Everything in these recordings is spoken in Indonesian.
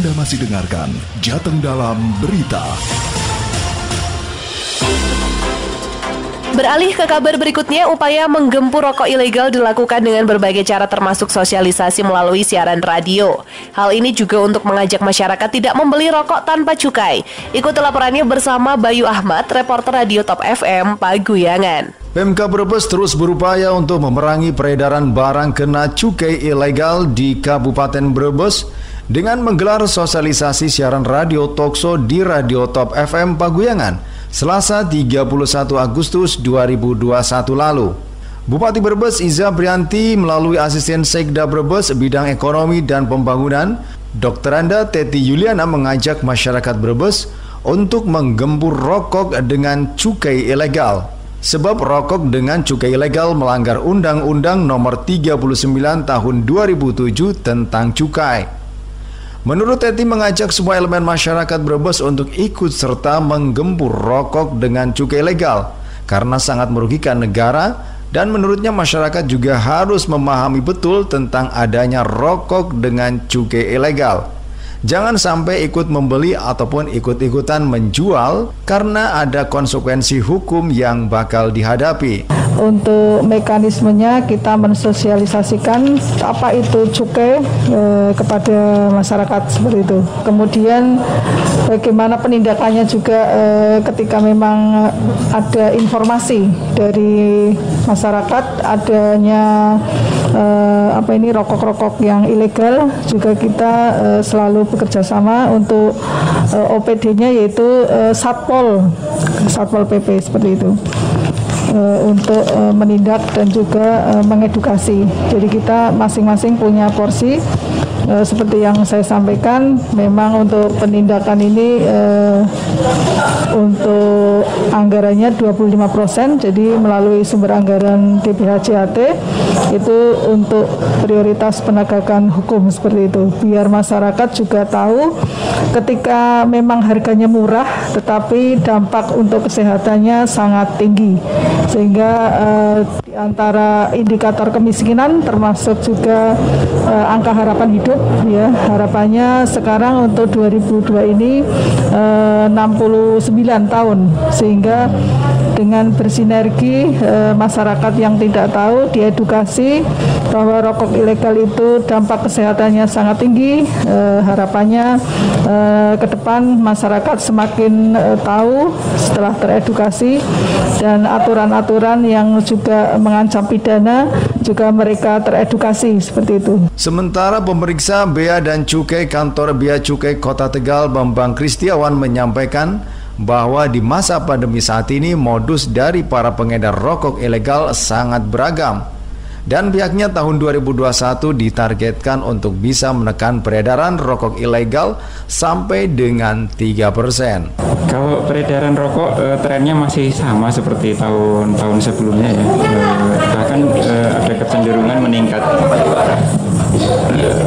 Anda masih dengarkan Jateng Dalam Berita. Beralih ke kabar berikutnya, upaya menggempur rokok ilegal dilakukan dengan berbagai cara termasuk sosialisasi melalui siaran radio. Hal ini juga untuk mengajak masyarakat tidak membeli rokok tanpa cukai. Ikuti laporannya bersama Bayu Ahmad, reporter Radio Top FM, Paguyangan. Pemkab Brebes terus berupaya untuk memerangi peredaran barang kena cukai ilegal di Kabupaten Brebes dengan menggelar sosialisasi siaran radio talkshow di Radio Top FM Paguyangan Selasa 31 Agustus 2021 lalu. Bupati Brebes Iza Prianti melalui asisten Sekda Brebes bidang ekonomi dan pembangunan, Dr. Anda Teti Yuliana mengajak masyarakat Brebes untuk menggempur rokok dengan cukai ilegal. Sebab rokok dengan cukai ilegal melanggar Undang-Undang Nomor 39 Tahun 2007 tentang cukai. Menurut Teti mengajak semua elemen masyarakat Brebes untuk ikut serta menggempur rokok dengan cukai ilegal karena sangat merugikan negara, dan menurutnya masyarakat juga harus memahami betul tentang adanya rokok dengan cukai ilegal. Jangan sampai ikut membeli ataupun ikut-ikutan menjual karena ada konsekuensi hukum yang bakal dihadapi. Untuk mekanismenya kita mensosialisasikan apa itu cukai kepada masyarakat seperti itu. Kemudian bagaimana penindakannya juga ketika memang ada informasi dari masyarakat adanya rokok-rokok yang ilegal, juga kita selalu bekerja sama untuk OPD-nya yaitu Satpol PP seperti itu. Untuk menindak dan juga mengedukasi. Jadi kita masing-masing punya porsi. Seperti yang saya sampaikan, memang untuk penindakan ini untuk anggarannya 25%, jadi melalui sumber anggaran DPHJAT itu untuk prioritas penegakan hukum seperti itu. Biar masyarakat juga tahu ketika memang harganya murah tetapi dampak untuk kesehatannya sangat tinggi. Sehingga di antara indikator kemiskinan termasuk juga angka harapan hidup. Ya, harapannya sekarang untuk 2002 ini 69 tahun, sehingga dengan bersinergi masyarakat yang tidak tahu diedukasi bahwa rokok ilegal itu dampak kesehatannya sangat tinggi. Harapannya ke depan masyarakat semakin tahu setelah teredukasi, dan aturan-aturan yang juga mengancam pidana juga mereka teredukasi seperti itu. Sementara pemeriksa Bea dan Cukai Kantor Bea Cukai Kota Tegal Bambang Kristiawan menyampaikan bahwa di masa pandemi saat ini modus dari para pengedar rokok ilegal sangat beragam, dan pihaknya tahun 2021 ditargetkan untuk bisa menekan peredaran rokok ilegal sampai dengan 3%. Kalau peredaran rokok trennya masih sama seperti tahun-tahun sebelumnya ya, bahkan ada kecenderungan meningkat.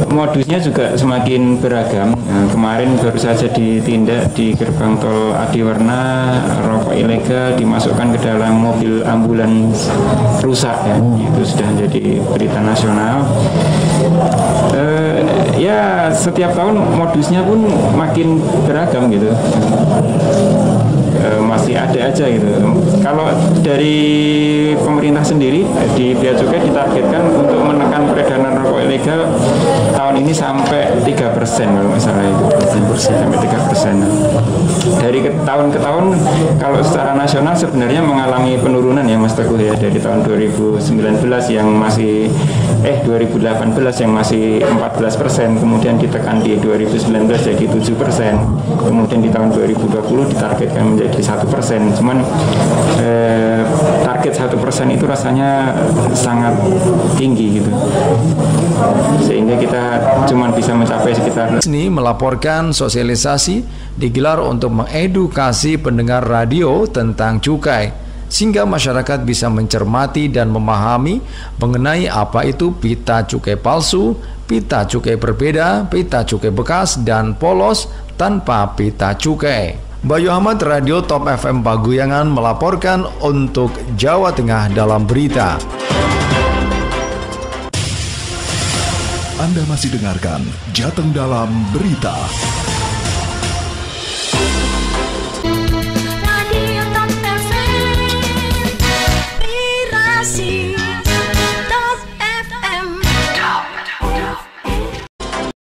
Modusnya juga semakin beragam. Kemarin baru saja ditindak di gerbang tol Adiwarna, rokok ilegal dimasukkan ke dalam mobil ambulans rusak ya. Itu sudah menjadi berita nasional. Ya setiap tahun modusnya pun makin beragam gitu. Masih ada aja gitu. Kalau dari pemerintah sendiri di Bea Cukai ditargetkan untuk menekan peredaran rokok ilegal tahun ini sampai 3% kalau nggak salah itu. 3% sampai 3%. Dari tahun ke tahun kalau secara nasional sebenarnya mengalami penurunan ya Mas Teguh ya, dari tahun 2019 yang masih 2018 yang masih 14%, kemudian ditekan di 2019 jadi 7%, kemudian di tahun 2020 ditargetkan menjadi 1%. Cuman target 1% itu rasanya sangat tinggi gitu, sehingga kita cuma bisa mencapai sekitar. Ini melaporkan sosialisasi digelar untuk mengedukasi pendengar radio tentang cukai, sehingga masyarakat bisa mencermati dan memahami mengenai apa itu pita cukai palsu, pita cukai berbeda, pita cukai bekas, dan polos tanpa pita cukai. Bayu Ahmad, Radio Top FM Paguyangan melaporkan untuk Jawa Tengah Dalam Berita. Anda masih dengarkan Jateng Dalam Berita. kasih.